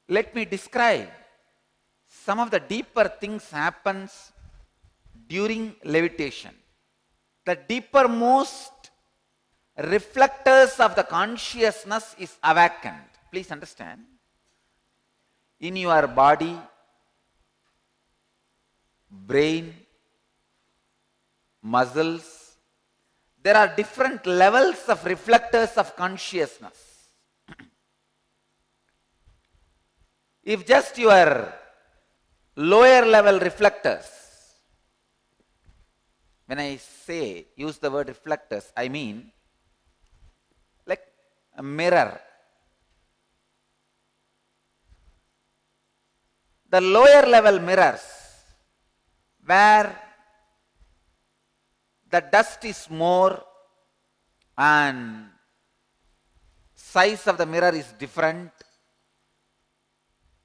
Let me describe some of the deeper things happens during levitation. The deepermost reflectors of the consciousness is awakened. Please understand. In your body, brain, muscles, there are different levels of reflectors of consciousness. If just your lower level reflectors, when I say use the word reflectors, I mean like a mirror. The lower level mirrors where the dust is more and size of the mirror is different,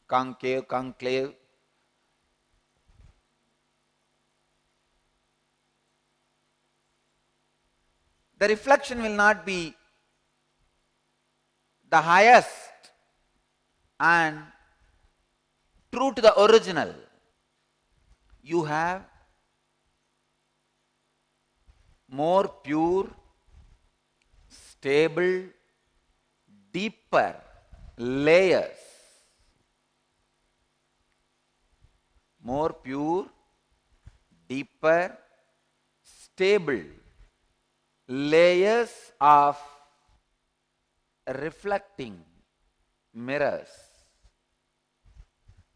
concave, concave. The reflection will not be the highest and true to the original. You have more pure, stable, deeper layers. More pure, deeper, stable layers of reflecting mirrors.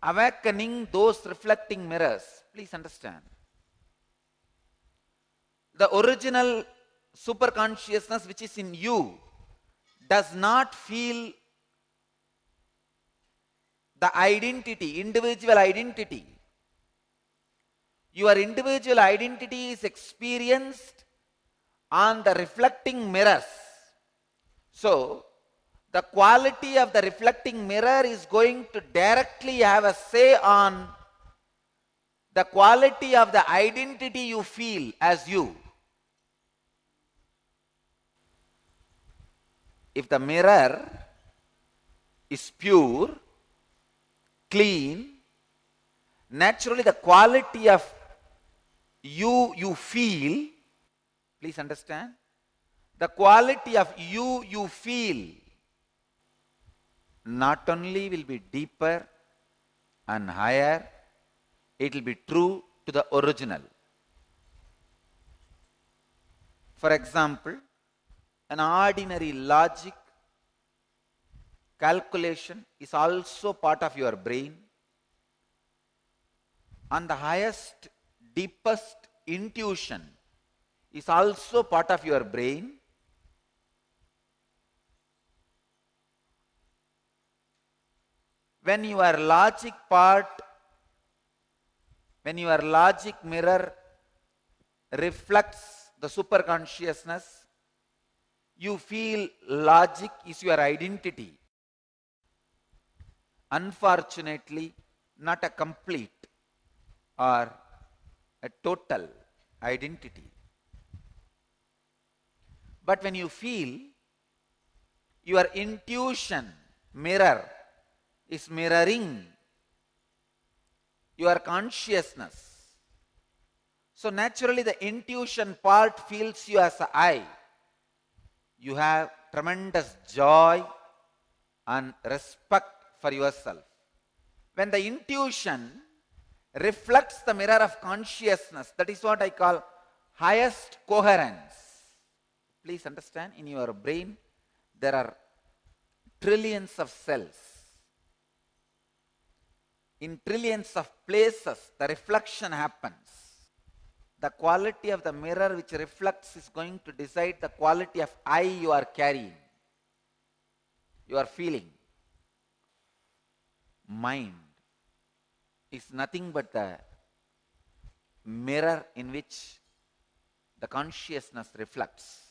Awakening those reflecting mirrors. Please understand. The original superconsciousness which is in you does not feel the identity, individual identity. Your individual identity is experienced on the reflecting mirrors. So, the quality of the reflecting mirror is going to directly have a say on the quality of the identity you feel as you. If the mirror is pure, clean, naturally the quality of you feel, please understand, the quality of you feel not only will be deeper and higher, it will be true to the original. For example, an ordinary logic calculation is also part of your brain. And the highest, deepest intuition is also part of your brain. When your logic part, when your logic mirror reflects the superconsciousness, you feel logic is your identity. Unfortunately, not a complete or a total identity. But when you feel your intuition mirror is mirroring your consciousness, so naturally the intuition part feels you as I. You have tremendous joy and respect for yourself. When the intuition reflects the mirror of consciousness, that is what I call highest coherence. Please understand, in your brain there are trillions of cells. In trillions of places the reflection happens. The quality of the mirror which reflects is going to decide the quality of I you are carrying, you are feeling. Mind is nothing but the mirror in which the consciousness reflects.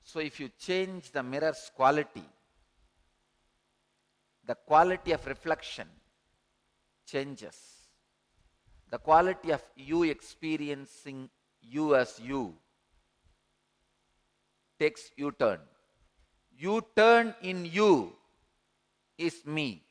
So if you change the mirror's quality, the quality of reflection changes. The quality of you experiencing you as you takes U-turn. U-turn in you is me.